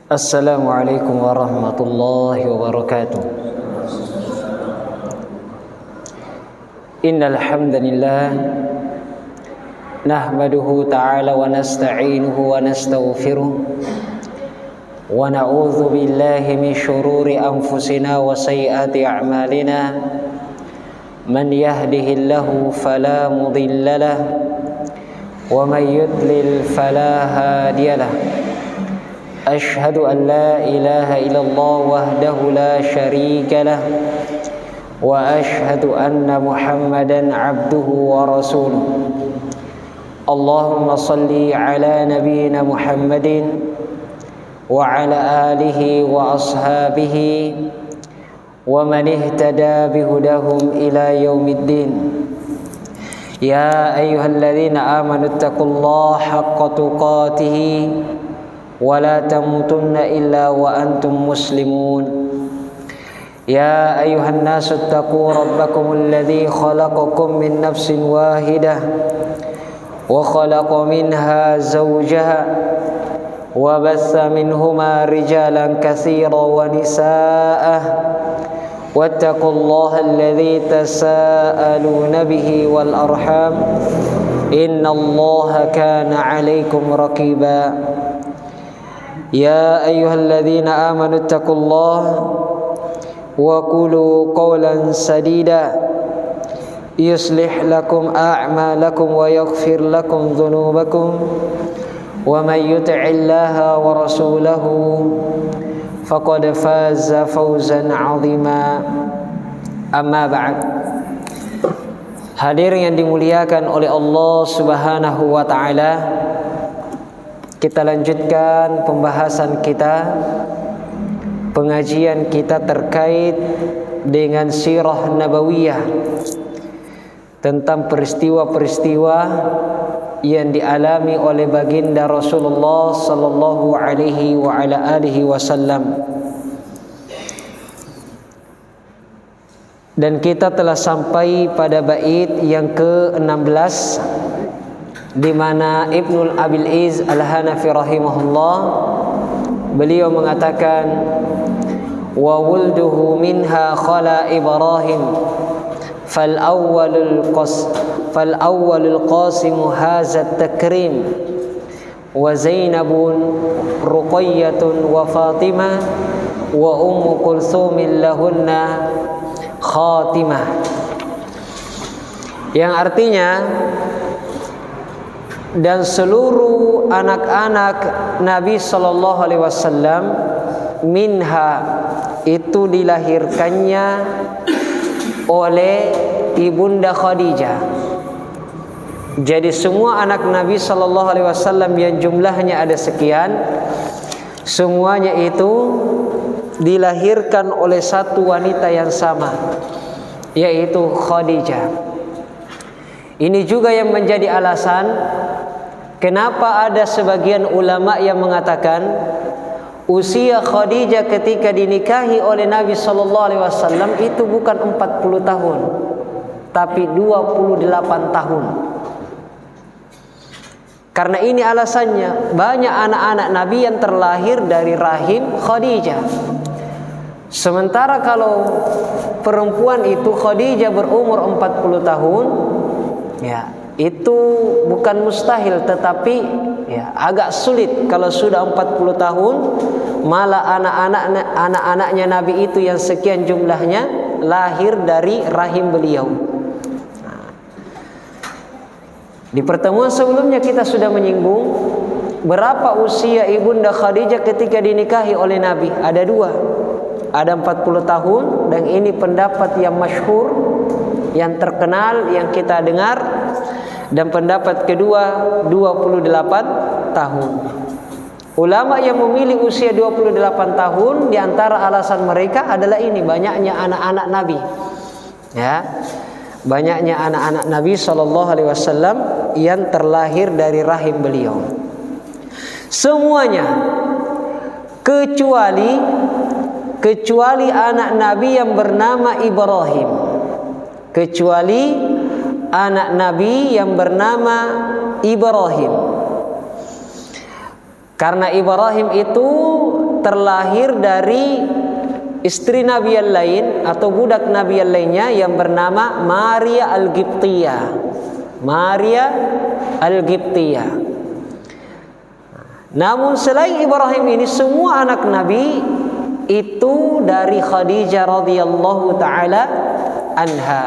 Assalamualaikum warahmatullahi wabarakatuh. Innal hamdalillah nahmaduhu ta'ala wa nasta'inuhu wa nastaghfiruh wa na'udzu billahi min shururi anfusina wa sayyiati a'malina. Man yahdihillahu fala mudilla lahu wa man yudlil fala hadiya lahu. أشهد أن لا إله إلا الله وحده لا شريك له وأشهد أن محمدا عبده ورسوله. اللهم صل على نبينا محمد وعلى آله وأصحابه ومن اهتدى بهداهم إلى يوم الدين. يا أيها الذين آمنوا اتقوا الله حق تقاته ولا تموتن إلا وأنتم مسلمون. يا أيها الناس اتقوا ربكم الذي خلقكم من نفس واحدة وخلق منها زوجها وبث منهما رجالا كثيرا ونساء واتقوا الله الذي تساءلون به والأرحام إن الله كان عليكم رقيبا. يا أيها الذين آمنوا اتقوا الله وقولوا قولا سديدا يصلح لكم أعمالكم ويغفر لكم ذنوبكم ومن يطع الله ورسوله فقد فاز فوزا عظيما. أما بعد. Hadirin yang dimuliakan oleh Allah Subhanahu wa taala, kita lanjutkan pembahasan kita, pengajian kita terkait dengan sirah nabawiyah, tentang peristiwa-peristiwa yang dialami oleh baginda Rasulullah sallallahu alaihi wa ala alihi wasallam. Dan kita telah sampai pada bait yang ke-16, di mana Ibnul Abil Iz Al-Hanafi rahimahullah beliau mengatakan, wa wulduhu minha khala Ibrahim fal awwalul qasim hadza takrim wa Zainabun Ruqayyatun wa Fatimah wa Ummu Kulthum lahunna khatimah, yang artinya, dan seluruh anak-anak Nabi sallallahu alaihi wasallam minha, itu dilahirkannya oleh ibunda Khadijah. Jadi semua anak Nabi sallallahu alaihi wasallam yang jumlahnya ada sekian, semuanya itu dilahirkan oleh satu wanita yang sama, yaitu Khadijah. Ini juga yang menjadi alasan kenapa ada sebagian ulama yang mengatakan usia Khadijah ketika dinikahi oleh Nabi sallallahu alaihi wasallam itu bukan 40 tahun, tapi 28 tahun. Karena ini alasannya, banyak anak-anak Nabi yang terlahir dari rahim Khadijah. Sementara kalau perempuan itu Khadijah berumur 40 tahun, ya, itu bukan mustahil, tetapi ya agak sulit kalau sudah 40 tahun malah anak-anaknya Nabi itu yang sekian jumlahnya lahir dari rahim beliau. Di pertemuan sebelumnya kita sudah menyinggung berapa usia Ibunda Khadijah ketika dinikahi oleh Nabi. Ada dua. Ada 40 tahun, dan ini pendapat yang masyhur, yang terkenal, yang kita dengar. Dan pendapat kedua 28 tahun. Ulama yang memilih usia 28 tahun, di antara alasan mereka adalah ini, banyaknya anak-anak Nabi. Ya. Banyaknya anak-anak Nabi SAW yang terlahir dari rahim beliau. Semuanya kecuali anak Nabi yang bernama Ibrahim. Kecuali anak Nabi yang bernama Ibrahim. Karena Ibrahim itu terlahir dari istri Nabi yang lain atau budak Nabi yang lainnya yang bernama Maria Al-Qibtiyah. Maria Al-Qibtiyah. Namun selain Ibrahim ini, semua anak Nabi itu dari Khadijah radhiyallahu taala anha.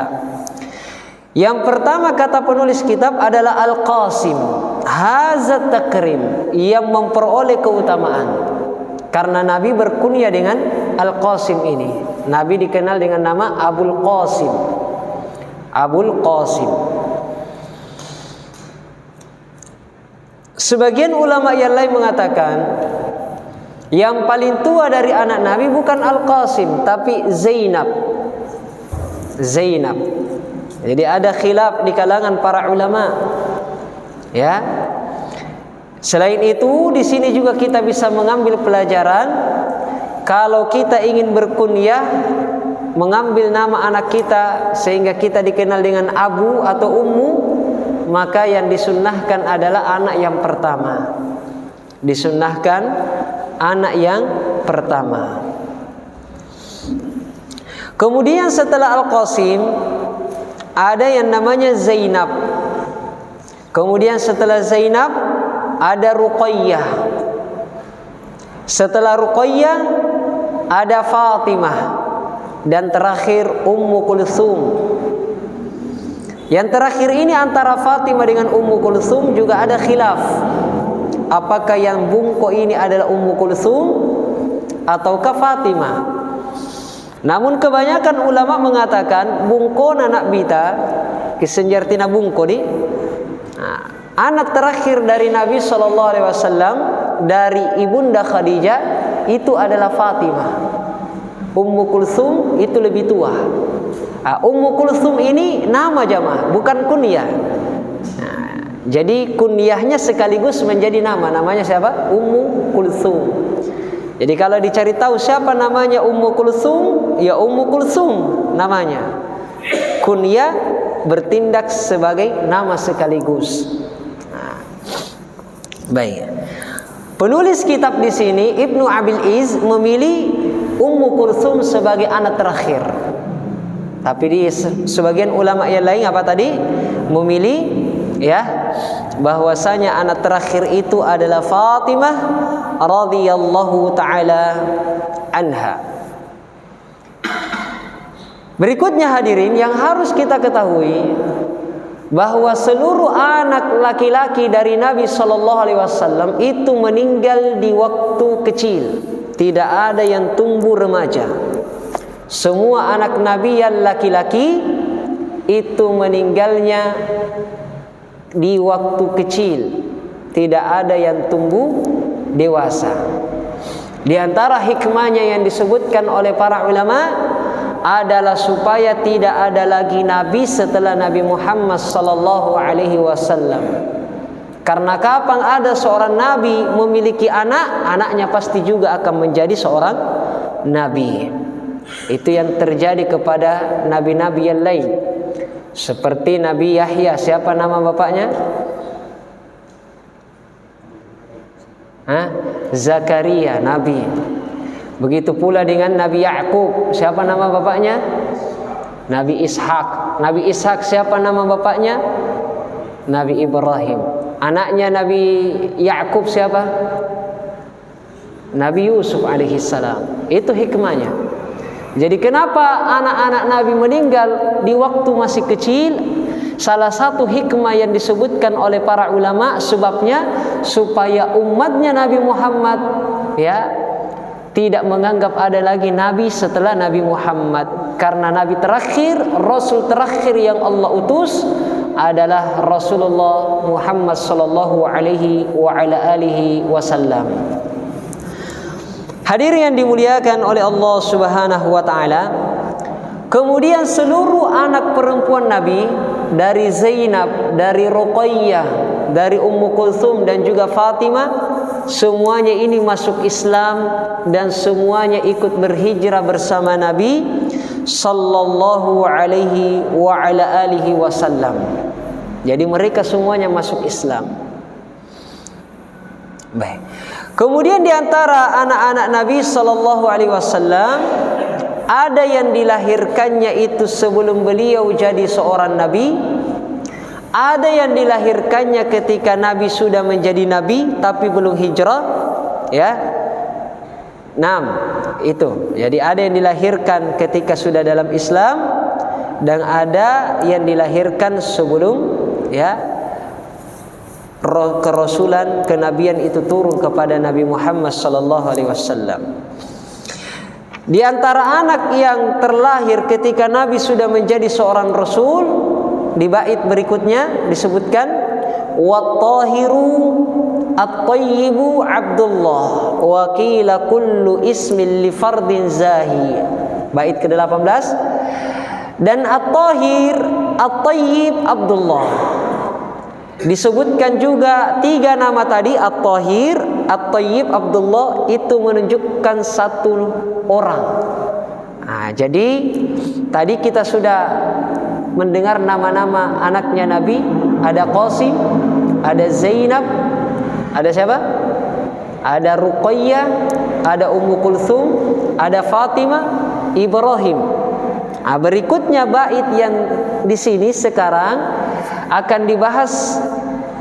Yang pertama kata penulis kitab adalah Al-Qasim. Hazat takrim, yang memperoleh keutamaan. Karena Nabi berkunyah dengan Al-Qasim ini. Nabi dikenal dengan nama Abul Qasim. Abul Qasim. Sebagian ulama yang lain mengatakan yang paling tua dari anak Nabi bukan Al-Qasim, tapi Zainab. Zainab. Jadi ada khilaf di kalangan para ulama. Ya. Selain itu, di sini juga kita bisa mengambil pelajaran kalau kita ingin berkunyah, mengambil nama anak kita sehingga kita dikenal dengan Abu atau Ummu, maka yang disunnahkan adalah anak yang pertama. Disunnahkan anak yang pertama. Kemudian setelah Al-Qasim ada yang namanya Zainab. Kemudian setelah Zainab ada Ruqayyah. Setelah Ruqayyah ada Fatimah, dan terakhir Ummu Kulsum. Yang terakhir ini antara Fatimah dengan Ummu Kulsum juga ada khilaf. Apakah yang bungko ini adalah Ummu Kulsum ataukah Fatimah? Namun kebanyakan ulama mengatakan bungko anak bita kisenjartina bungko di. Anak terakhir dari Nabi SAW dari Ibunda Khadijah itu adalah Fatimah. Ummu Kulsum itu lebih tua. Ummu Kulsum ini nama jamaah, bukan kunyah. Jadi kunyahnya sekaligus menjadi nama. Namanya siapa? Ummu Kulsum. Jadi kalau dicari tahu siapa namanya Ummu Kulsum, ya Ummu Kulsum namanya. Kunyah bertindak sebagai nama sekaligus. Baik. Penulis kitab di sini Ibnu Abil Iz memilih Ummu Kulsum sebagai anak terakhir. Tapi di sebagian ulama yang lain apa tadi? Memilih ya bahwasanya anak terakhir itu adalah Fatimah radhiyallahu taala anha. Berikutnya hadirin yang harus kita ketahui bahwa seluruh anak laki-laki dari Nabi SAW itu meninggal di waktu kecil. Tidak ada yang tumbuh remaja. Semua anak Nabi yang laki-laki itu meninggalnya di waktu kecil. Tidak ada yang tumbuh dewasa. Di antara hikmahnya yang disebutkan oleh para ulama adalah supaya tidak ada lagi nabi setelah Nabi Muhammad sallallahu alaihi wasallam. Karena kapan ada seorang nabi memiliki anak, anaknya pasti juga akan menjadi seorang nabi. Itu yang terjadi kepada nabi-nabi yang lain. Seperti Nabi Yahya, siapa nama bapaknya? Zakaria, nabi. Begitu pula dengan Nabi Yakub, siapa nama bapaknya? Nabi Ishak. Nabi Ishak siapa nama bapaknya? Nabi Ibrahim. Anaknya Nabi Yakub siapa? Nabi Yusuf alaihissalam. Itu hikmahnya. Jadi kenapa anak-anak Nabi meninggal di waktu masih kecil? Salah satu hikmah yang disebutkan oleh para ulama, sebabnya supaya umatnya Nabi Muhammad tidak menganggap ada lagi nabi setelah Nabi Muhammad. Karena nabi terakhir, rasul terakhir yang Allah utus adalah Rasulullah Muhammad sallallahu alaihi wa ala alihi wasallam. Hadirin yang dimuliakan oleh Allah Subhanahu wa taala, kemudian seluruh anak perempuan Nabi, dari Zainab, dari Ruqayyah, dari Ummu Kulthum dan juga Fatimah, semuanya ini masuk Islam dan semuanya ikut berhijrah bersama Nabi sallallahu alaihi wa ala alihi wasallam. Jadi mereka semuanya masuk Islam. Baik. Kemudian di antara anak-anak Nabi sallallahu alaihi wasallam ada yang dilahirkannya itu sebelum beliau jadi seorang nabi, ada yang dilahirkannya ketika Nabi sudah menjadi nabi tapi belum hijrah, ya. 6 itu. Jadi ada yang dilahirkan ketika sudah dalam Islam dan ada yang dilahirkan sebelum kerasulan, kenabian itu turun kepada Nabi Muhammad sallallahu alaihi wasallam. Di antara anak yang terlahir ketika Nabi sudah menjadi seorang rasul, di bait berikutnya disebutkan wat-tahiru at-tayyibu Abdullah wa qila kullu ismin li fardin zahi. Bait ke-18. Dan at-tahir at-tayyib Abdullah. Disebutkan juga 3 nama tadi, at-tahir, at-tayyib, Abdullah, itu menunjukkan satu orang. Nah, jadi tadi kita sudah mendengar nama-nama anaknya Nabi. Ada Qasim, ada Zainab, ada siapa? Ada Ruqayyah, ada Ummu Kulthum, ada Fatimah, Ibrahim. Nah, berikutnya bait yang di sini sekarang akan dibahas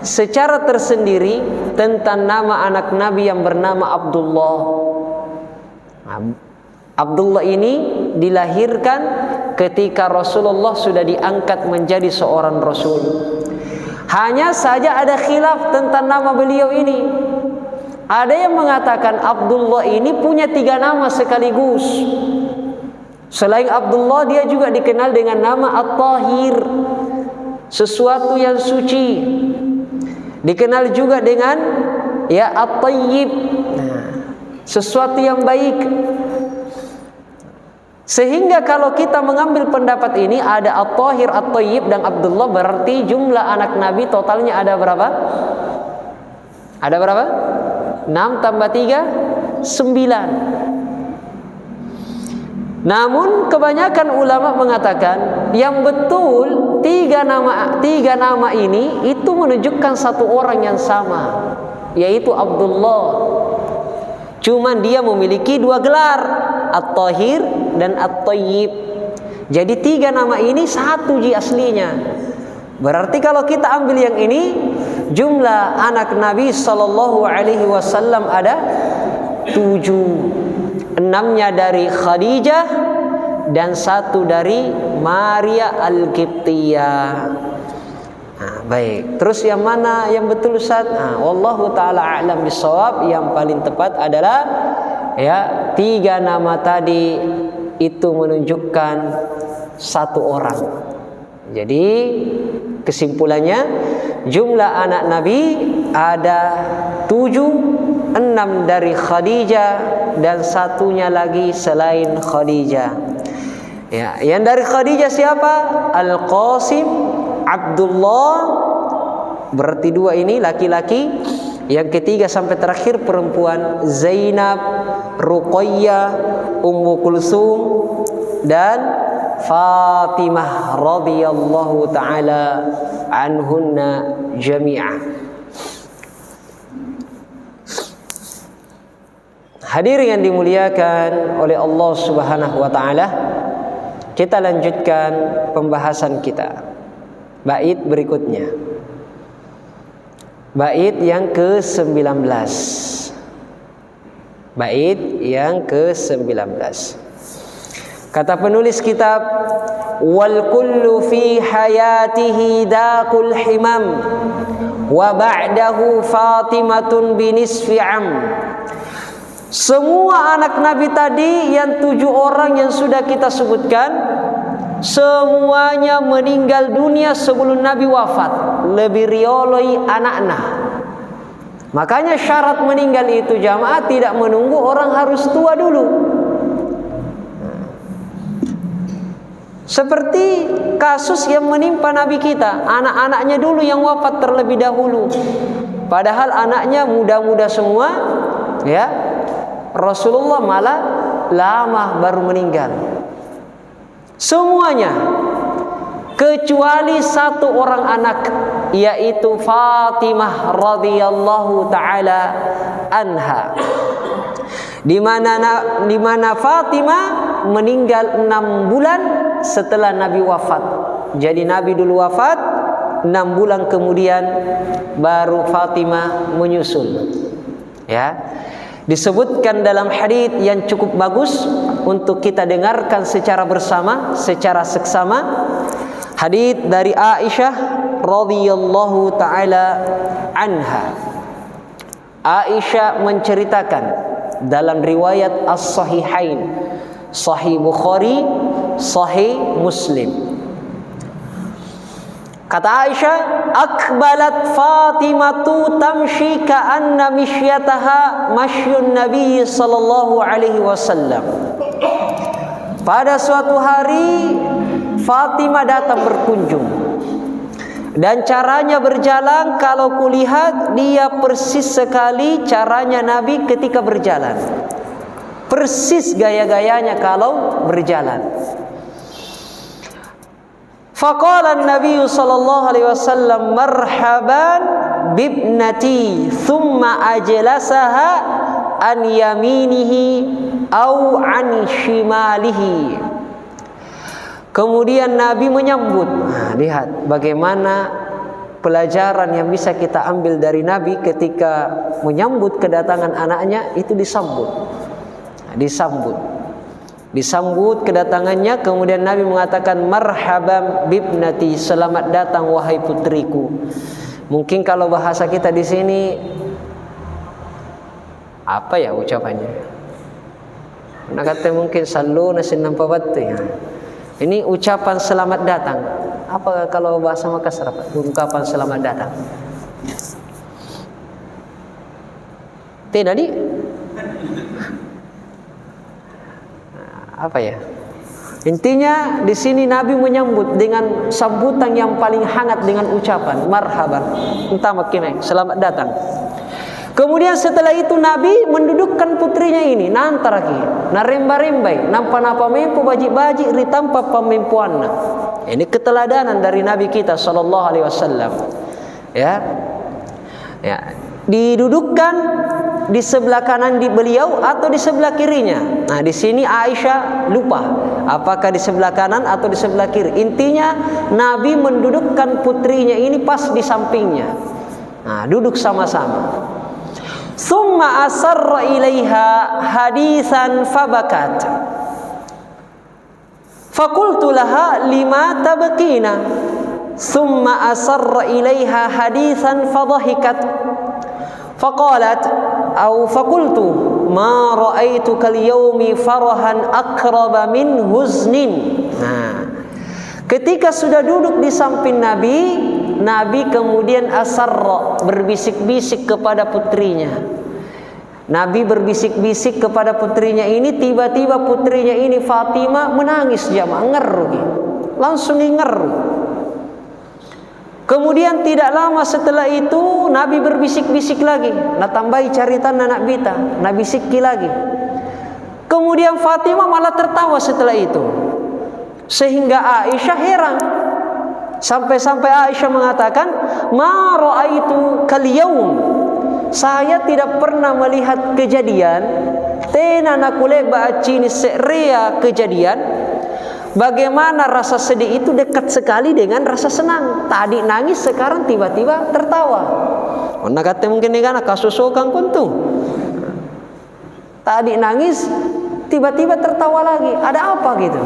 secara tersendiri tentang nama anak Nabi yang bernama Abdullah. Abdullah ini dilahirkan ketika Rasulullah sudah diangkat menjadi seorang Rasul. Hanya saja ada khilaf tentang nama beliau ini. Ada yang mengatakan Abdullah ini punya 3 nama sekaligus. Selain Abdullah, dia juga dikenal dengan nama At-Tahir, sesuatu yang suci. Dikenal juga dengan At-Tayyib, sesuatu yang baik. Sehingga kalau kita mengambil pendapat ini, ada At-Tahir, At-Tayyib dan Abdullah, berarti jumlah anak Nabi totalnya ada berapa? Ada berapa? 6 tambah 3 9. Namun kebanyakan ulama mengatakan yang betul 3 nama ini itu menunjukkan satu orang yang sama, yaitu Abdullah. Cuman dia memiliki 2 gelar, At-Tahir dan At-Tayyib. Jadi 3 nama ini satu aslinya. Berarti kalau kita ambil yang ini, jumlah anak Nabi sallallahu alaihi wasallam ada 7. 6-nya dari Khadijah dan 1 dari Maria Al-Qibtiyah. Nah, baik. Terus yang mana yang betul Ustaz? Wallahu taala a'lam bissawab. Yang paling tepat adalah 3 nama tadi itu menunjukkan satu orang. Jadi kesimpulannya, jumlah anak Nabi ada 7, 6 dari Khadijah dan 1-nya lagi selain Khadijah. Yang dari Khadijah siapa? Al-Qasim, Abdullah, berarti 2 ini laki-laki. Yang ketiga sampai terakhir perempuan, Zainab, Ruqayyah, Ummu Kulthum dan Fatimah radhiyallahu taala anhunna jami'ah. Hadirin yang dimuliakan oleh Allah Subhanahu wa taala, kita lanjutkan pembahasan kita. Bait berikutnya. Bait yang ke-19. Bait yang ke-19. Kata penulis kitab, wal kullu fi hayatihi daqul himam wa ba'dahu Fatimatun binisfi am. Semua anak Nabi tadi yang 7 orang yang sudah kita sebutkan, semuanya meninggal dunia sebelum Nabi wafat. Lebih rioloi anaknya. Makanya syarat meninggal itu jamaah tidak menunggu orang harus tua dulu. Seperti kasus yang menimpa Nabi kita, anak-anaknya dulu yang wafat terlebih dahulu. Padahal anaknya muda-muda semua, ya. Rasulullah malah lama baru meninggal. Semuanya kecuali 1 orang anak, yaitu Fatimah radhiyallahu taala anha. Di mana Fatimah meninggal 6 bulan setelah Nabi wafat. Jadi Nabi dulu wafat, 6 bulan kemudian baru Fatimah menyusul. Ya. Disebutkan dalam hadis yang cukup bagus untuk kita dengarkan secara bersama, secara seksama. Hadis dari Aisyah radhiyallahu taala anha. Aisyah menceritakan dalam riwayat As-Sahihain, Sahih Bukhari, Sahih Muslim. Kata Aisyah, akbalat Fatimatu tamshi ka'anna mishyataha masyun Nabi sallallahu alaihi wasallam. Pada suatu hari Fatimah datang berkunjung. Dan caranya berjalan, kalau kulihat dia persis sekali caranya Nabi ketika berjalan. Persis gaya-gayanya kalau berjalan. Faqala Nabi sallallahu alaihi wasallam marhaban bibnati thumma ajlasaha an yaminihi au an shimalihi. Kemudian Nabi menyambut. Lihat bagaimana pelajaran yang bisa kita ambil dari Nabi ketika menyambut kedatangan anaknya, itu disambut. Disambut kedatangannya, kemudian Nabi mengatakan marhaban bibnati, selamat datang wahai putriku. Mungkin kalau bahasa kita di sini apa ya ucapannya? Nak kata mungkin sallu nasin nampabatu ya. Ini ucapan selamat datang. Apa kalau bahasa Makassar? Ungkapan selamat datang. Tidak di? Apa ya? Intinya di sini Nabi menyambut dengan sambutan yang paling hangat dengan ucapan marhaban, entah makin selamat datang. Kemudian setelah itu Nabi mendudukkan putrinya ini nantar lagi, naremba-rembai, nampa-nampa mempu baji-baji ritampa pemempuanna. Ini keteladanan dari Nabi kita sallallahu alaihi wasallam. Ya. Didudukkan di sebelah kanan di beliau atau di sebelah kirinya. Nah, di sini Aisyah lupa apakah di sebelah kanan atau di sebelah kiri. Intinya Nabi mendudukkan putrinya ini pas di sampingnya. Nah, duduk sama-sama. Summa asarra ilaiha hadisan fabakat. Fakultu laha lima tabkina. Summa asarra ilaiha hadisan fadhahikat. Faqalat au faqultu ma ra'aitukal yaumi farahan aqraba min huznin. Nah, ketika sudah duduk di samping Nabi, Nabi kemudian asarra, berbisik-bisik kepada putrinya. Nabi berbisik-bisik kepada putrinya ini, tiba-tiba putrinya ini Fatimah menangis jamaah, ngeru. Langsung ngeru. Kemudian tidak lama setelah itu Nabi berbisik-bisik lagi. Nah tambahi caritan anak bita, Nabi sikki lagi. Kemudian Fatimah malah tertawa setelah itu. Sehingga Aisyah heran. Sampai-sampai Aisyah mengatakan, "Ma ra'aitu kal yaum." Saya tidak pernah melihat kejadian tena nakule bacini seria kejadian bagaimana rasa sedih itu dekat sekali dengan rasa senang. Tadi nangis, sekarang tiba-tiba tertawa. Ona kata mungkin ni kana kasusokan kuntu. Tadi nangis, tiba-tiba tertawa lagi. Ada apa gitu?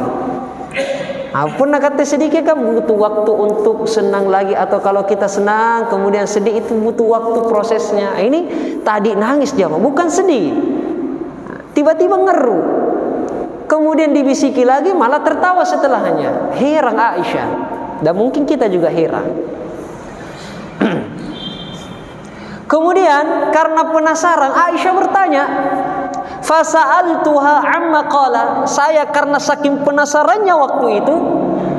Pun nak kata sedikit kan butuh waktu untuk senang lagi, atau kalau kita senang kemudian sedih itu butuh waktu prosesnya. Ini tadi nangis jamaah, bukan sedih. Tiba-tiba ngeru. Kemudian dibisiki lagi malah tertawa setelahnya. Heran Aisyah. Dan mungkin kita juga heran. Kemudian karena penasaran Aisyah bertanya, fasa'altuha amma qala. Saya karena saking penasarannya waktu itu,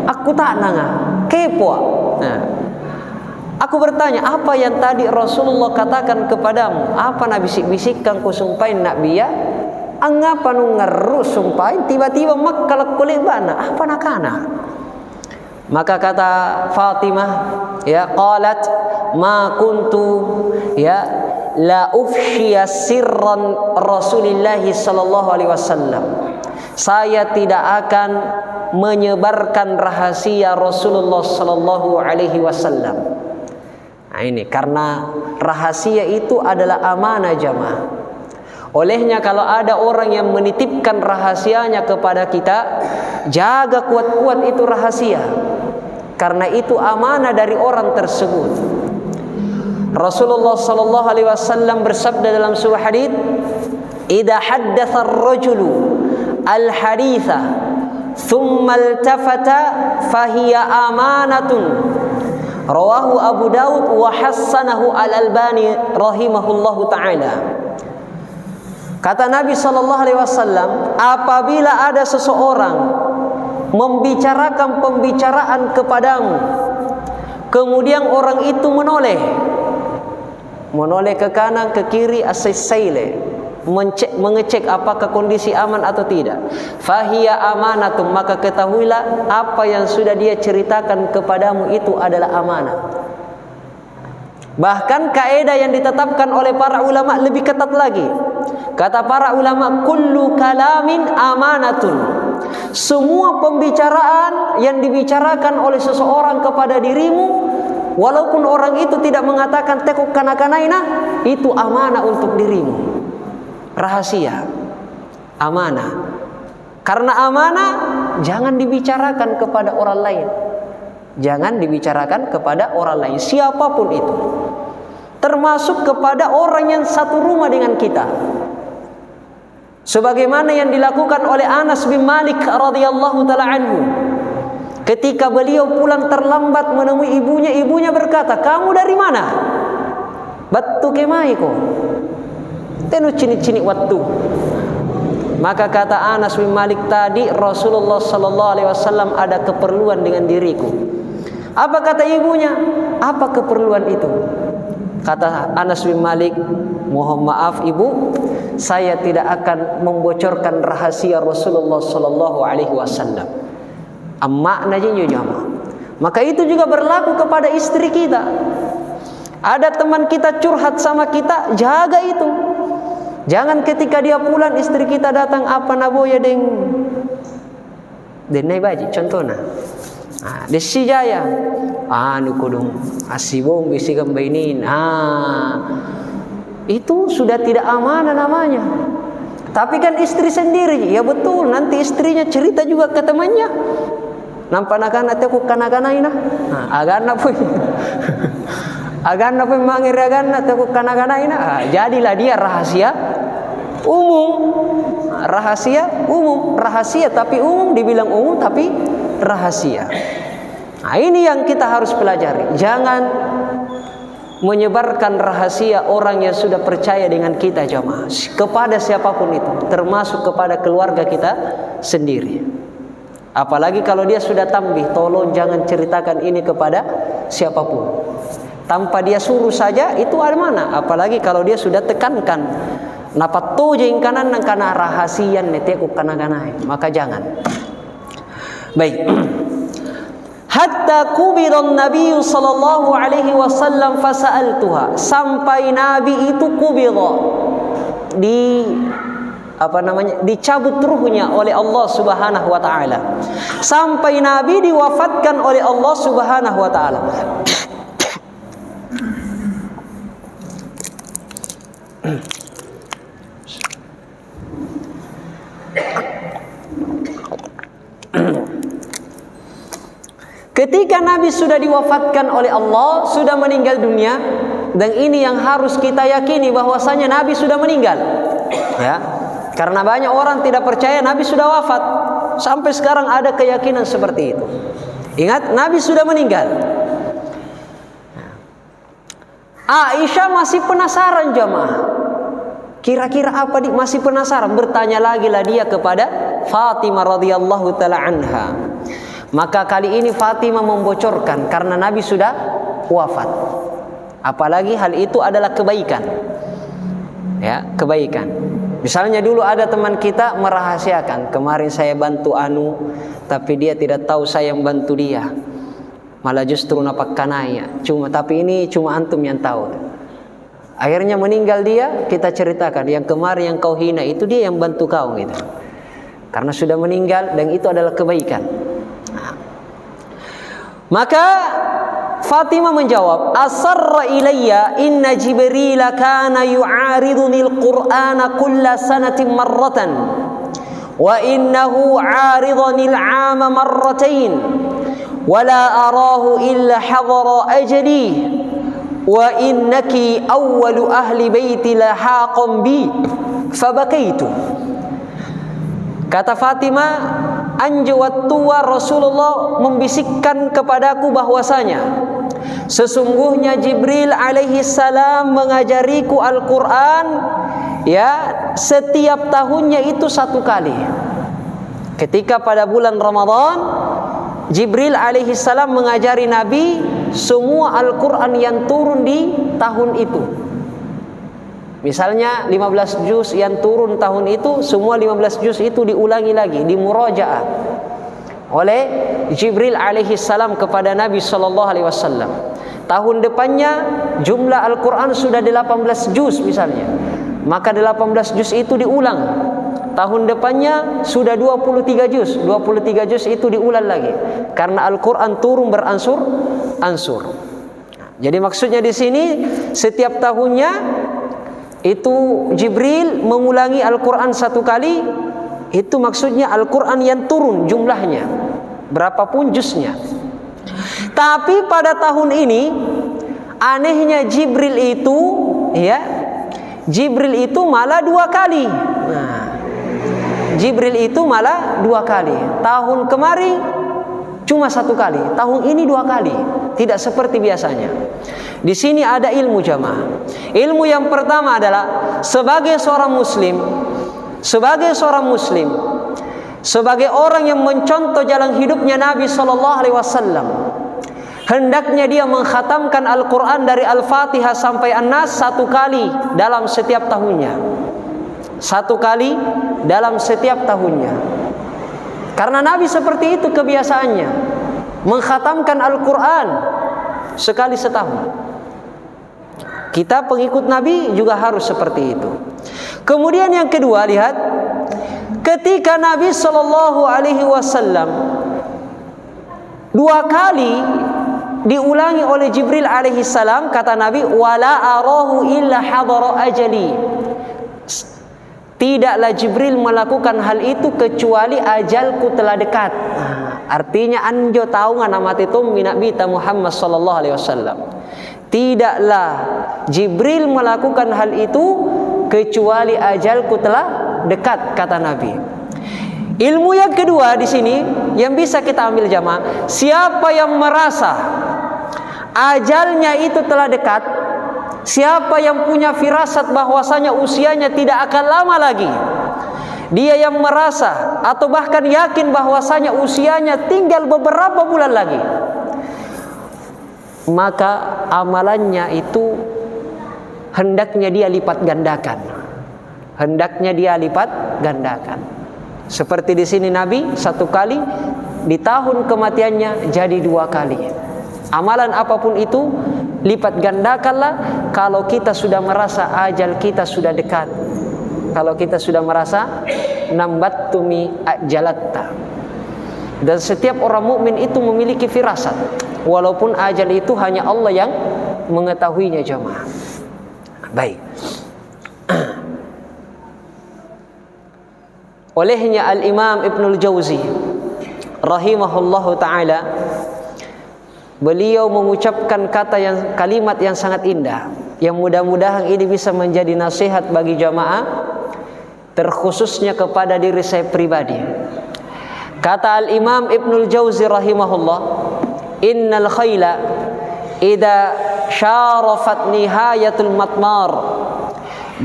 aku tak nanga, kepo. Nah, aku bertanya, apa yang tadi Rasulullah katakan kepadamu? Apa na bisik-bisikkan ku sumpahin Nabi ya? Angapa nu ngeru sumpahin tiba-tiba makkala kulit bana? Apa nakana? Maka kata Fatimah, ya qalat ma kuntu ya la ufshiya sirran Rasulillah sallallahu alaihi wasallam. Saya tidak akan menyebarkan rahasia Rasulullah sallallahu alaihi wasallam. Nah, ini karena rahasia itu adalah amanah jamaah. Olehnya kalau ada orang yang menitipkan rahasianya kepada kita, jaga kuat-kuat itu rahasia. Karena itu amanah dari orang tersebut. Rasulullah sallallahu alaihi wasallam bersabda dalam sebuah hadis, "Idza haddatsa ar-rajulu al-haditha thumma iltafata fahiya amanatun." Rawahu Abu Daud wa hassanahu Al-Albani rahimahullahu taala. Kata Nabi sallallahu alaihi wasallam, apabila ada seseorang membicarakan pembicaraan kepadamu, kemudian orang itu menoleh ke kanan, ke kiri, as-saile, mengecek apakah kondisi aman atau tidak. Fahiya amanatum, maka ketahuilah apa yang sudah dia ceritakan kepadamu itu adalah amanah. Bahkan kaidah yang ditetapkan oleh para ulama lebih ketat lagi. Kata para ulama, kullu kalamin amanatun. Semua pembicaraan yang dibicarakan oleh seseorang kepada dirimu, walaupun orang itu tidak mengatakan tekuk kana-kanaina, itu amanah untuk dirimu. Rahasia, amanah. Karena amanah jangan dibicarakan kepada orang lain. Jangan dibicarakan kepada orang lain, siapapun itu. Termasuk kepada orang yang satu rumah dengan kita. Sebagaimana yang dilakukan oleh Anas bin Malik radhiyallahu taala anhu. Ketika beliau pulang terlambat menemui ibunya, ibunya berkata, "Kamu dari mana?" "Battu kemai ko." Tenu cini-cini waktu. Maka kata Anas bin Malik tadi, Rasulullah sallallahu alaihi wasallam ada keperluan dengan diriku. Apa kata ibunya? Apa keperluan itu? Kata Anas bin Malik, "Mohon maaf ibu, saya tidak akan membocorkan rahasia Rasulullah sallallahu alaihi wasallam." Amma najinyo jama. Maka itu juga berlaku kepada istri kita. Ada teman kita curhat sama kita, jaga itu. Jangan ketika dia pulang istri kita datang, apa naboya deng denai baji contohnya. Desi jaya anu kudung asibong bisikan bainin. Itu sudah tidak amanah namanya. Tapi kan istri sendiri, ya betul, nanti istrinya cerita juga ke temannya. Nampanakan aku kana-kanaina. Agana pun agana pun mangir agana aku kana-kanaina. Jadilah dia rahasia umum. Rahasia umum, rahasia tapi umum, dibilang umum tapi rahasia. Nah, ini yang kita harus pelajari. Jangan menyebarkan rahasia orang yang sudah percaya dengan kita jamaah, kepada siapapun itu, termasuk kepada keluarga kita sendiri. Apalagi kalau dia sudah tambih, tolong jangan ceritakan ini kepada siapapun. Tanpa dia suruh saja itu ada mana? Apalagi kalau dia sudah tekankan, napat tojeng kanan kana rahasian neteku kana-kanai, maka jangan. Baik. Hatta kubiran Nabi sallallahu alaihi wasallam fasa'altuha, sampai Nabi itu kubira, dicabut ruhnya oleh Allah Subhanahu wa taala. Sampai Nabi diwafatkan oleh Allah Subhanahu wa taala. Ketika Nabi sudah diwafatkan oleh Allah, sudah meninggal dunia, dan ini yang harus kita yakini bahwasanya Nabi sudah meninggal. Ya, karena banyak orang tidak percaya Nabi sudah wafat. Sampai sekarang ada keyakinan seperti itu. Ingat, Nabi sudah meninggal. Aisyah masih penasaran jamaah. Kira-kira apa masih penasaran? Bertanya lagi lah dia kepada Fatimah radhiyallahu taala anha. Maka kali ini Fatimah membocorkan karena Nabi sudah wafat. Apalagi hal itu adalah kebaikan. Ya, kebaikan. Misalnya dulu ada teman kita merahasiakan, kemarin saya bantu anu, tapi dia tidak tahu saya yang bantu dia. Malah justru napak kanaya. Tapi ini cuma antum yang tahu. Akhirnya meninggal dia, kita ceritakan yang kemarin yang kau hina itu dia yang bantu kau gitu. Karena sudah meninggal dan itu adalah kebaikan. Maka Fatimah menjawab, asarra ilayya inna Jibril kana yu'ariduni al-Qur'ana kulla sanatin marratan wa innahu 'aridani al-'ama marratain wa la arahu illa hadara ajali wa innaki awwalu ahli baiti lahaqan bi fabakaitu. Kata Fatimah, anjawat tua Rasulullah membisikkan kepadaku bahwasanya sesungguhnya Jibril alaihi salam mengajariku Al-Quran ya setiap tahunnya itu satu kali. Ketika pada bulan Ramadan, Jibril alaihi salam mengajari Nabi semua Al-Quran yang turun di tahun itu. Misalnya 15 juz yang turun tahun itu, semua 15 juz itu diulangi lagi, dimurajaah oleh Jibril alaihi salam kepada Nabi sallallahu alaihi wasallam. Tahun depannya jumlah Al-Quran sudah 18 juz misalnya, maka 18 juz itu diulang. Tahun depannya sudah 23 juz, 23 juz itu diulang lagi, karena Al-Quran turun beransur-ansur. Jadi maksudnya di sini setiap tahunnya itu Jibril mengulangi Al-Quran satu kali. Itu maksudnya Al-Quran yang turun jumlahnya, berapapun juznya. Tapi pada tahun ini anehnya Jibril itu malah dua kali. Jibril itu malah dua kali. Tahun kemarin cuma satu kali, tahun ini dua kali. Tidak seperti biasanya. Di sini ada ilmu jamaah. Ilmu yang pertama adalah sebagai seorang muslim, sebagai orang yang mencontoh jalan hidupnya Nabi sallallahu alaihi wasallam, hendaknya dia mengkhatamkan Al-Quran dari Al-Fatihah sampai An-Nas satu kali dalam setiap tahunnya. Satu kali dalam setiap tahunnya. Karena Nabi seperti itu kebiasaannya, mengkhatamkan Al-Quran sekali setahun. Kita pengikut Nabi juga harus seperti itu. Kemudian yang kedua, lihat, ketika Nabi sallallahu alaihi wasallam dua kali diulangi oleh Jibril alaihi salam, kata Nabi, wala arahu illa hadara ajali. Tidaklah Jibril melakukan hal itu kecuali ajalku telah dekat. Artinya anjo tahu ngana mati tum Nabi Muhammad sallallahu alaihi wasallam. Tidaklah Jibril melakukan hal itu kecuali ajalku telah dekat, kata Nabi. Ilmu yang kedua di sini yang bisa kita ambil jamaah, siapa yang merasa ajalnya itu telah dekat, siapa yang punya firasat bahwasanya usianya tidak akan lama lagi, dia yang merasa atau bahkan yakin bahwasanya usianya tinggal beberapa bulan lagi, maka amalannya itu hendaknya dia lipat gandakan. Hendaknya dia lipat gandakan. Seperti di sini Nabi satu kali, di tahun kematiannya jadi dua kali. Amalan apapun itu lipat gandakanlah kalau kita sudah merasa ajal kita sudah dekat. kalau kita sudah merasa nambattumi ajalatta. Dan setiap orang mukmin itu memiliki firasat, walaupun ajal itu hanya Allah yang mengetahuinya jamaah. Baik. Olehnya Al-Imam Ibnul Jauzi rahimahullahu taala, beliau mengucapkan kalimat yang sangat indah, yang mudah-mudahan ini bisa menjadi nasihat bagi jamaah, terkhususnya kepada diri saya pribadi. Kata Al-Imam Ibnul Jauzi rahimahullah, innal khayla idza syarafat nihayatul matmar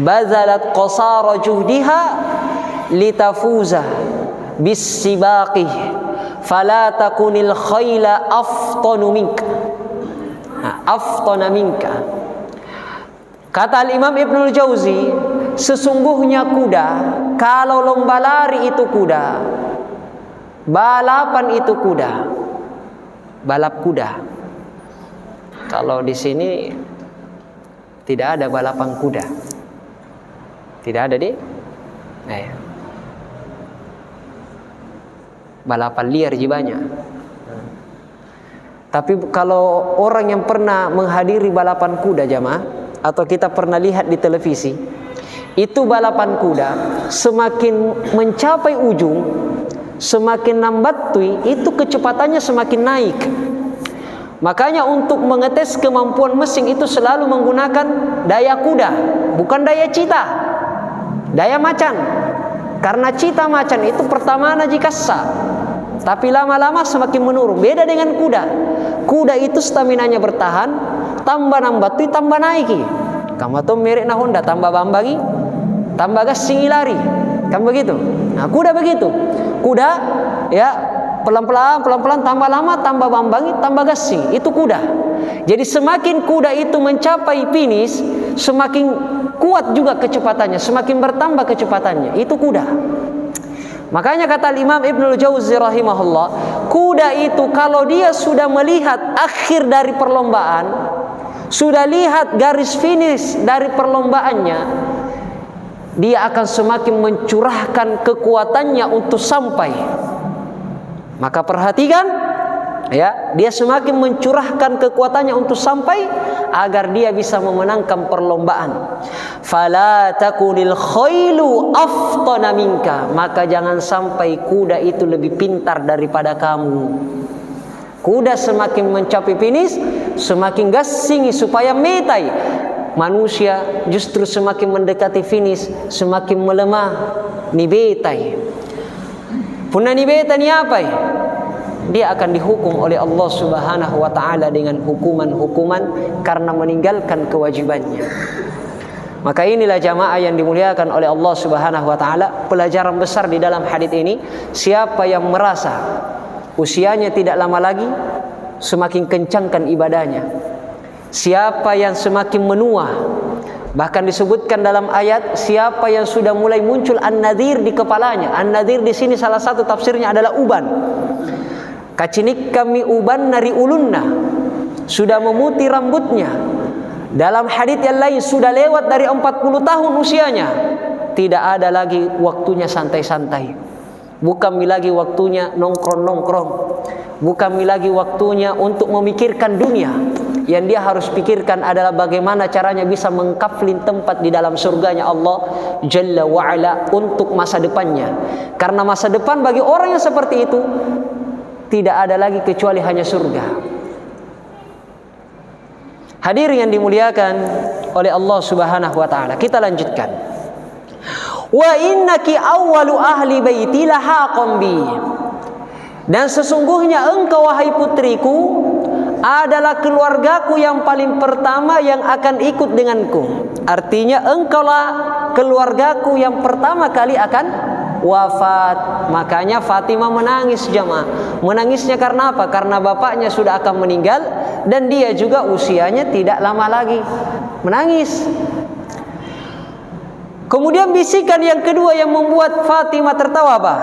bazalat qasara juhdiha litafuza bis-sibaqi fala takunil khayla aftanu minka. Kata Al-Imam Ibnul Jauzi, sesungguhnya kuda, kalau lomba lari itu kuda, balapan itu kuda, balap kuda. Kalau di sini tidak ada balapan kuda, tidak ada di. Balapan liar banyak. Tapi kalau orang yang pernah menghadiri balapan kuda jamaah, atau kita pernah lihat di televisi, itu balapan kuda semakin mencapai ujung, semakin nambattui, itu kecepatannya semakin naik. Makanya untuk mengetes kemampuan mesin itu selalu menggunakan daya kuda, bukan daya cita, daya macan. Karena cita macan itu pertama najikasa, tapi lama-lama semakin menurun. Beda dengan kuda. Kuda itu staminanya bertahan, tambah nambattui, tambah naiki. Kamu tuh merek na Honda, tambah bambagi, tambah gas singi lari, kan begitu. Nah, kuda begitu. Kuda ya pelan-pelan tambah lama, tambah bambangi, tambah gasing. Itu kuda. Jadi semakin kuda itu mencapai finish, semakin kuat juga kecepatannya, semakin bertambah kecepatannya. Itu kuda. Makanya kata Imam Ibnul Jauzi rahimahullah, kuda itu kalau dia sudah melihat akhir dari perlombaan, sudah lihat garis finish dari perlombaannya, dia akan semakin mencurahkan kekuatannya untuk sampai. Maka perhatikan, ya, dia semakin mencurahkan kekuatannya untuk sampai agar dia bisa memenangkan perlombaan. Fala takunil khailu aftana minka, maka jangan sampai kuda itu lebih pintar daripada kamu. Kuda semakin mencapai finish, semakin gasingi supaya metai. Manusia justru semakin mendekati finish, semakin melemah, nibetai. Punna nibetai ni apa? Dia akan dihukum oleh Allah Subhanahu wa taala dengan hukuman-hukuman karena meninggalkan kewajibannya. Maka inilah jamaah yang dimuliakan oleh Allah Subhanahu wa taala, pelajaran besar di dalam hadis ini. Siapa yang merasa usianya tidak lama lagi, semakin kencangkan ibadahnya. Siapa yang semakin menua, bahkan disebutkan dalam ayat, siapa yang sudah mulai muncul an-nadhir di kepalanya. An-nadhir di sini salah satu tafsirnya adalah uban. Kacinik kami uban nari ulunna, sudah memutih rambutnya. Dalam hadits yang lain sudah lewat dari 40 tahun usianya. Tidak ada lagi waktunya santai-santai. Bukan lagi waktunya nongkrong-nongkrong. Bukan lagi waktunya untuk memikirkan dunia. Yang dia harus pikirkan adalah bagaimana caranya bisa mengkaflin tempat di dalam surganya Allah Jalla wa'ala untuk masa depannya. Karena masa depan bagi orang yang seperti itu tidak ada lagi kecuali hanya surga. Hadirin yang dimuliakan oleh Allah Subhanahu wa taala, kita lanjutkan. Wa innaki awwalu ahli baiti lahaqan bi. Dan sesungguhnya engkau wahai putriku adalah keluargaku yang paling pertama yang akan ikut denganku. Artinya engkaulah keluargaku yang pertama kali akan wafat. Makanya Fatimah menangis jamaah. Menangisnya karena apa? Karena bapaknya sudah akan meninggal dan dia juga usianya tidak lama lagi. Menangis. Kemudian bisikan yang kedua yang membuat Fatimah tertawa apa?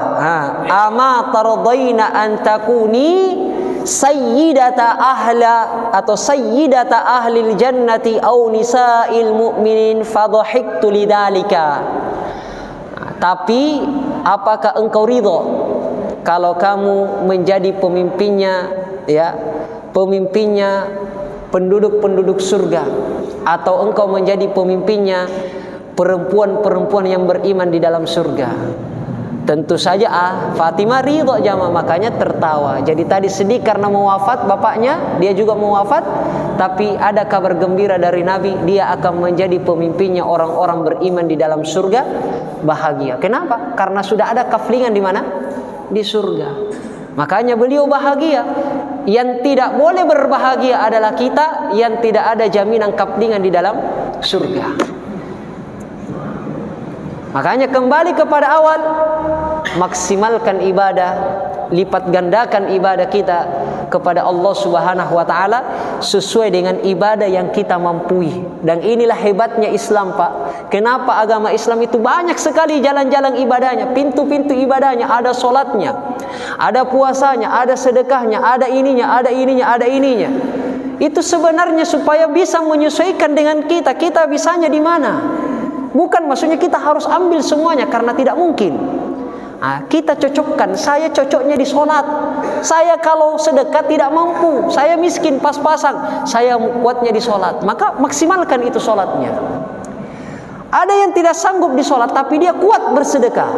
Ama tardaina an takuni sayyidata ahla atau sayyidata ahlil jannati au nisa'il mu'minin fadhahiktu lidzalika. Tapi apakah engkau ridho kalau kamu menjadi pemimpinnya, ya, pemimpinnya penduduk-penduduk surga, atau engkau menjadi pemimpinnya perempuan-perempuan yang beriman di dalam surga? Tentu saja Fatimah ridho jamaah, makanya tertawa. Jadi tadi sedih karena mau wafat bapaknya, dia juga mau wafat, tapi ada kabar gembira dari Nabi, dia akan menjadi pemimpinnya orang-orang beriman di dalam surga, bahagia. Kenapa? Karena sudah ada kaflingan di mana? Di surga. Makanya beliau bahagia. Yang tidak boleh berbahagia adalah kita yang tidak ada jaminan kaflingan di dalam surga. Makanya kembali kepada awal, maksimalkan ibadah, lipat gandakan ibadah kita kepada Allah Subhanahu wa taala sesuai dengan ibadah yang kita mampu. Dan inilah hebatnya Islam, Pak. Kenapa agama Islam itu banyak sekali jalan-jalan ibadahnya, pintu-pintu ibadahnya, ada salatnya, ada puasanya, ada sedekahnya, ada ininya, ada ininya, ada ininya. Itu sebenarnya supaya bisa menyesuaikan dengan kita bisanya di mana. Bukan maksudnya kita harus ambil semuanya, karena tidak mungkin. Kita cocokkan, saya cocoknya di sholat, saya kalau sedekah tidak mampu, saya miskin pas-pasan, saya kuatnya di sholat, maka maksimalkan itu sholatnya. Ada yang tidak sanggup di sholat tapi dia kuat bersedekah,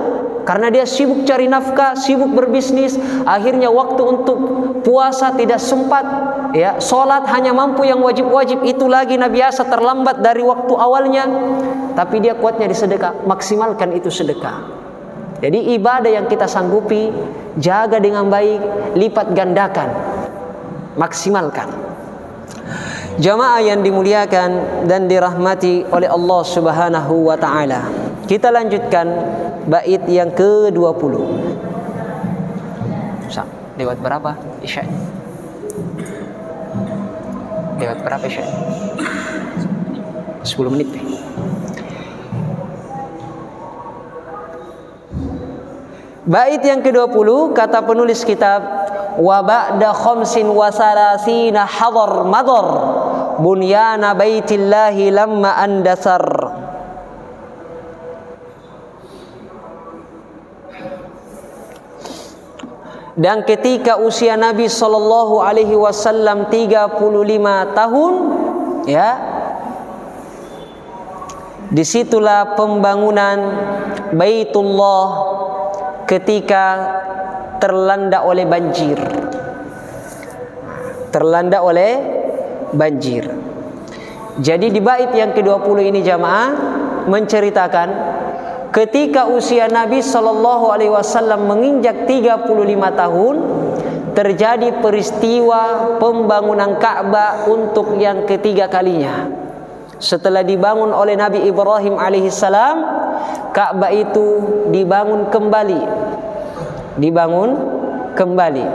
karena dia sibuk cari nafkah, sibuk berbisnis, akhirnya waktu untuk puasa tidak sempat, ya, sholat hanya mampu yang wajib-wajib, itu lagi nah biasa terlambat dari waktu awalnya, tapi dia kuatnya di sedekah, maksimalkan itu sedekah. Jadi ibadah yang kita sanggupi, jaga dengan baik, lipat gandakan, maksimalkan. Jamaah yang dimuliakan dan dirahmati oleh Allah Subhanahu wa taala. Kita lanjutkan bait yang ke-20. Lewat berapa Isya? Lewat berapa Isya? 10 menit. Bait yang ke-20 kata penulis kitab, wa ba'da khamsin wa salasina hadar madar bunyana baitillahi lamma andasar. Dan ketika usia Nabi sallallahu alaihi wasallam 35 tahun, ya, disitulah pembangunan Baitullah ketika terlanda oleh banjir. Terlanda oleh banjir. Jadi di bait yang ke-20 ini jamaah menceritakan ketika usia Nabi sallallahu alaihi wasallam menginjak 35 tahun, terjadi peristiwa pembangunan Ka'bah untuk yang ketiga kalinya. Setelah dibangun oleh Nabi Ibrahim alaihissalam, Ka'bah itu dibangun kembali. Dibangun kembali.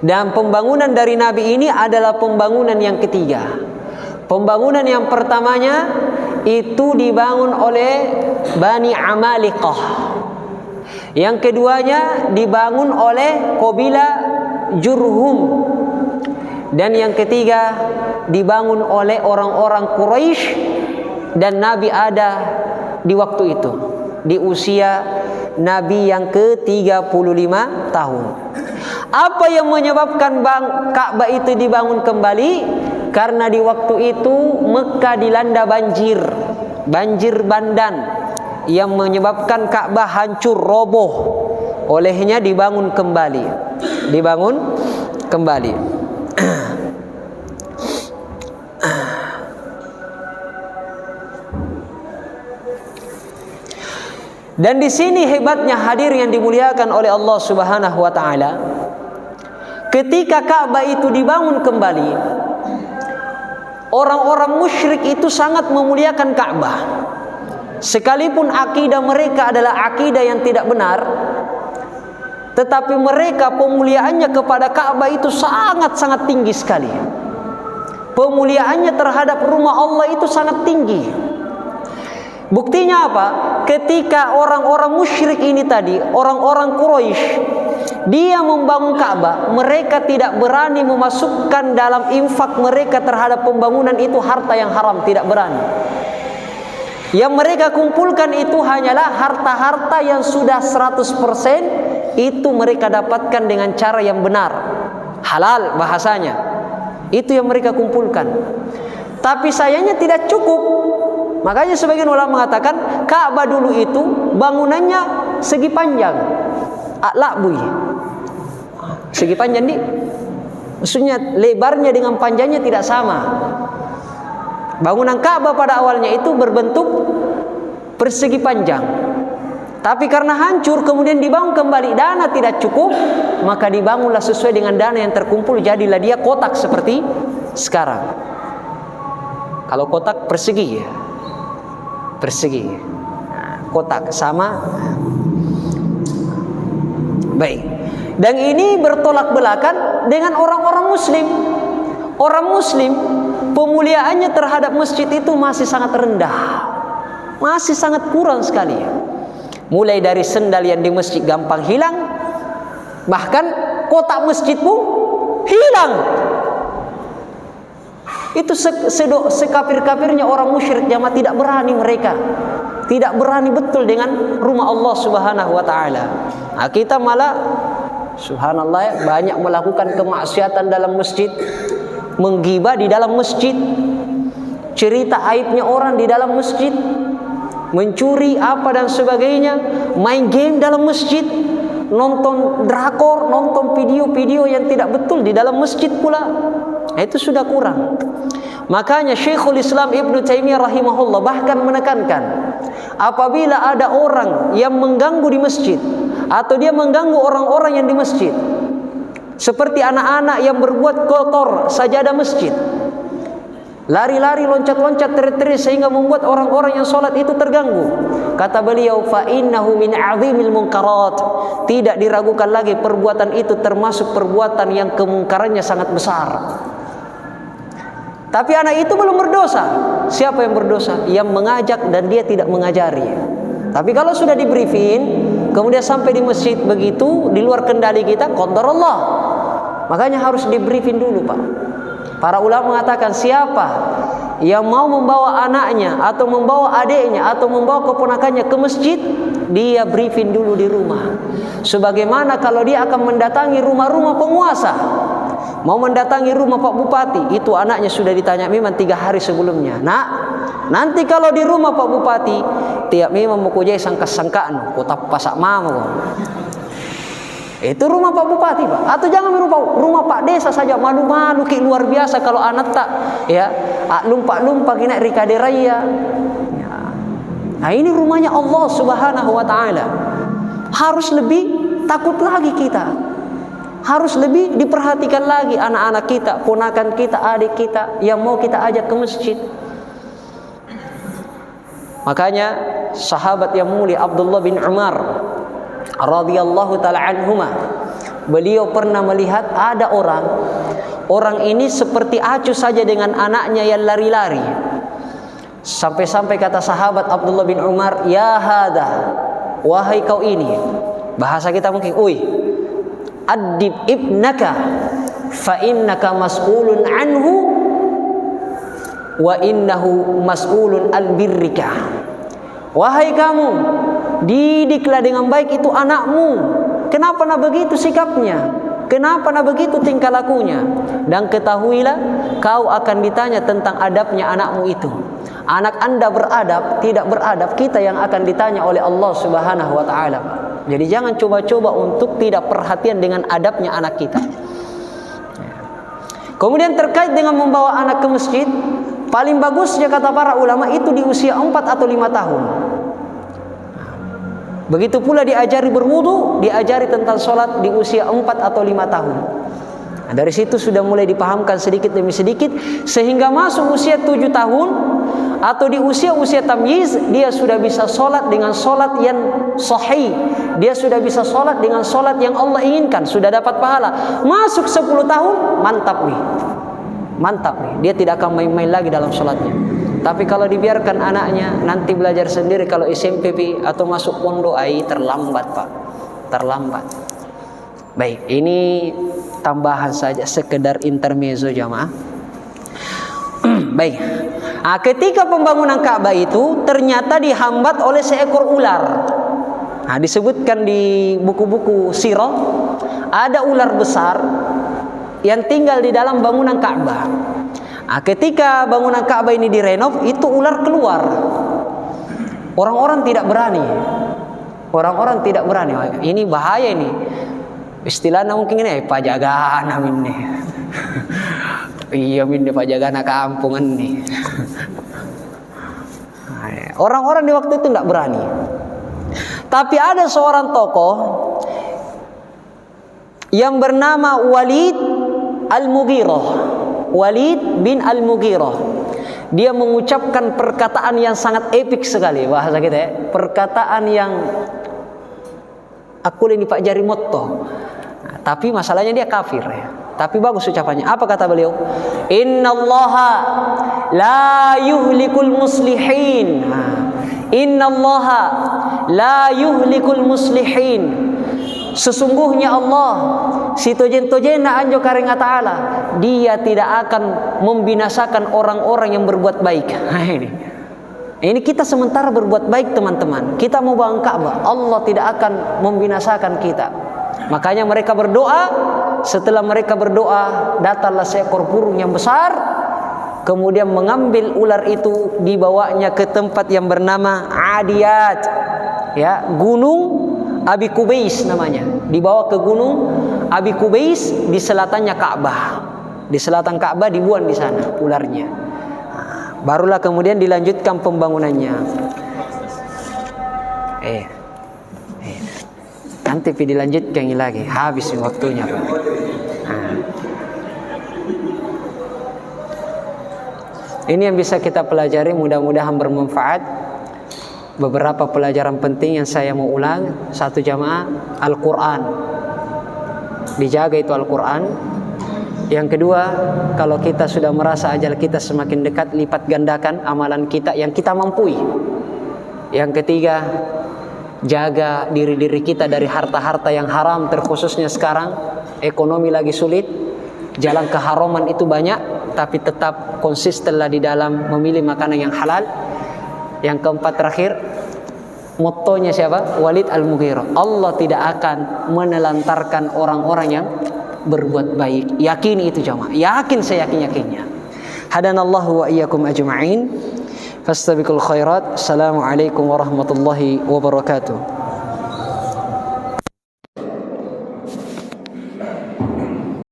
Dan pembangunan dari Nabi ini adalah pembangunan yang ketiga. Pembangunan yang pertamanya itu dibangun oleh Bani Amalikah. Yang keduanya dibangun oleh kabilah Jurhum. Dan yang ketiga dibangun oleh orang-orang Quraisy, dan Nabi ada di waktu itu, di usia Nabi yang ke-35 tahun. Apa yang menyebabkan Ka'bah itu dibangun kembali? Karena di waktu itu Mekah dilanda banjir, banjir bandang yang menyebabkan Ka'bah hancur roboh. Olehnya dibangun kembali. Dibangun kembali. Dan di sini hebatnya hadir yang dimuliakan oleh Allah Subhanahu wa taala. Ketika Ka'bah itu dibangun kembali, orang-orang musyrik itu sangat memuliakan Ka'bah. Sekalipun akidah mereka adalah akidah yang tidak benar, tetapi mereka pemuliaannya kepada Ka'bah itu sangat-sangat tinggi sekali. Pemuliaannya terhadap rumah Allah itu sangat tinggi. Buktinya apa? Ketika orang-orang musyrik ini tadi, orang-orang Quraisy, dia membangun Ka'bah, mereka tidak berani memasukkan dalam infak mereka terhadap pembangunan itu harta yang haram, tidak berani. Yang mereka kumpulkan itu hanyalah harta-harta yang sudah 100% itu mereka dapatkan dengan cara yang benar, halal bahasanya. Itu yang mereka kumpulkan. Tapi sayangnya tidak cukup. Makanya sebagian ulama mengatakan Ka'bah dulu itu bangunannya segi panjang, a'la'bui. Segi panjang nih, maksudnya lebarnya dengan panjangnya tidak sama. Bangunan Ka'bah pada awalnya itu berbentuk persegi panjang. Tapi karena hancur kemudian dibangun kembali, dana tidak cukup, maka dibangunlah sesuai dengan dana yang terkumpul, jadilah dia kotak seperti sekarang. Kalau kotak persegi ya. Persegi. Nah, kotak sama. Baik. Dan ini bertolak belakang dengan orang-orang muslim. Orang muslim pemuliaannya terhadap masjid itu masih sangat rendah. Masih sangat kurang sekali. Mulai dari sendal yang di masjid gampang hilang, bahkan kotak masjid pun hilang. Itu sekafir-kafirnya orang musyrik jamaah, tidak berani mereka. Tidak berani betul dengan rumah Allah Subhanahu wa taala. Nah, kita malah subhanallah ya, banyak melakukan kemaksiatan dalam masjid. Menggibah di dalam masjid, cerita aibnya orang di dalam masjid, mencuri apa dan sebagainya, main game dalam masjid, nonton drakor, nonton video-video yang tidak betul di dalam masjid pula. Itu sudah kurang. Makanya Syekhul Islam Ibnu Taimiyah rahimahullah bahkan menekankan, apabila ada orang yang mengganggu di masjid atau dia mengganggu orang-orang yang di masjid, seperti anak-anak yang berbuat kotor sajadah masjid, lari-lari, loncat-loncat, teriak-teriak sehingga membuat orang-orang yang sholat itu terganggu. Kata beliau, fa innahu min 'azimil munkarat. Tidak diragukan lagi perbuatan itu termasuk perbuatan yang kemungkarannya sangat besar. Tapi anak itu belum berdosa. Siapa yang berdosa? Yang mengajak dan dia tidak mengajari. Tapi kalau sudah di briefing, kemudian sampai di masjid begitu, di luar kendali kita, qadarullah. Makanya harus di briefing dulu, Pak. Para ulama mengatakan siapa yang mau membawa anaknya atau membawa adiknya atau membawa keponakannya ke masjid, dia briefing dulu di rumah. Sebagaimana kalau dia akan mendatangi rumah-rumah penguasa, mau mendatangi rumah Pak Bupati, itu anaknya sudah ditanya memang 3 hari sebelumnya. Nah, nanti kalau di rumah Pak Bupati, tiap memang mau kujai sangka-sangkaan, kota pasak mama. Itu rumah Pak Bupati, Pak. Atau jangan rumah Pak Desa saja, malu-malu ki luar biasa kalau anak tak ya, lumpa-lumpa kena rikaderaya. Ya. Nah, ini rumahnya Allah Subhanahu wa taala. Harus lebih takut lagi kita. Harus lebih diperhatikan lagi anak-anak kita, ponakan kita, adik kita yang mau kita ajak ke masjid. Makanya sahabat yang mulia Abdullah bin Umar radhiyallahu taala anhuma, beliau pernah melihat ada orang ini seperti acuh saja dengan anaknya yang lari-lari. Sampai-sampai kata sahabat Abdullah bin Umar, ya hada, wahai kau ini, bahasa kita mungkin, uy, adib ibnaka fa innaka mas'ulun anhu wa innahu mas'ulun an birrika. Wahai kamu, didiklah dengan baik itu anakmu. Kenapa nak begitu sikapnya? Kenapa nak begitu tingkah lakunya? Dan ketahuilah, kau akan ditanya tentang adabnya anakmu itu. Anak anda beradab, tidak beradab, kita yang akan ditanya oleh Allah Subhanahu wa taala. Jadi jangan coba-coba untuk tidak perhatian dengan adabnya anak kita. Kemudian terkait dengan membawa anak ke masjid, paling bagusnya kata para ulama itu di usia 4 atau 5 tahun. Begitu pula diajari berwudu, diajari tentang sholat di usia 4 atau 5 tahun. Nah, dari situ sudah mulai dipahamkan sedikit demi sedikit, sehingga masuk usia 7 tahun atau di usia tamyiz, dia sudah bisa sholat dengan sholat yang sahih. Dia sudah bisa sholat dengan sholat yang Allah inginkan, sudah dapat pahala. Masuk 10 tahun, mantap nih. Mantap nih, dia tidak akan main-main lagi dalam sholatnya. Tapi kalau dibiarkan anaknya nanti belajar sendiri kalau SMP atau masuk pondok, terlambat, Pak. Terlambat. Baik, ini tambahan saja, sekedar intermezzo jamaah. Baik. Ketika pembangunan Ka'bah itu ternyata dihambat oleh seekor ular. Disebutkan di buku-buku sirah, ada ular besar yang tinggal di dalam bangunan Ka'bah. Ketika bangunan Ka'bah ini direnov, itu ular keluar. Orang-orang tidak berani. Orang-orang tidak berani. Ini bahaya ini. Istilahnya mungkin ini pajagan ini. Iya min pajagan kampungan nih. Orang-orang di waktu itu tidak berani. Tapi ada seorang tokoh yang bernama Walid Al-Mughirah. Walid bin Al-Mughirah. Dia mengucapkan perkataan yang sangat epik sekali, bahasa kita ya. Perkataan yang aku ini Pak Jari motto. Tapi masalahnya dia kafir ya. Tapi bagus ucapannya. Apa kata beliau? Innallaha la yuhlikul muslihin. Innallaha la yuhlikul muslihin. Sesungguhnya Allah si tojen-tojena anjo karenga ta'ala, dia tidak akan membinasakan orang-orang yang berbuat baik. Ini kita sementara berbuat baik teman-teman. Kita mau bangun Ka'bah, Allah tidak akan membinasakan kita. Makanya mereka berdoa. Setelah mereka berdoa, datanglah seekor burung yang besar, kemudian mengambil ular itu, dibawanya ke tempat yang bernama Adiyat, ya, gunung Abi Kubais namanya. Dibawa ke gunung Abi Kubais di selatannya Ka'bah. Di selatan Ka'bah dibuang di sana ularnya. Barulah kemudian dilanjutkan pembangunannya. Nanti dilanjutkan lagi, habis waktunya Pak. Ini yang bisa kita pelajari, mudah-mudahan bermanfaat. Beberapa pelajaran penting yang saya mau ulang. Satu jamaah, Al-Quran, dijaga itu Al-Quran. Yang kedua, kalau kita sudah merasa ajal kita semakin dekat, lipat gandakan amalan kita yang kita mampu. Yang ketiga, jaga diri-diri kita dari harta-harta yang haram, terkhususnya sekarang ekonomi lagi sulit. Jalan keharaman itu banyak, tapi tetap konsistenlah di dalam memilih makanan yang halal. Yang keempat terakhir, mottonya siapa? Walid Al-Mughirah. Allah tidak akan menelantarkan orang-orang yang berbuat baik. Yakin itu jamaah. Yakin, saya yakin-yakinnya. Hadanallahu wa iyyakum ajma'in. Fastabiqul khairat. Assalamualaikum warahmatullahi wabarakatuh.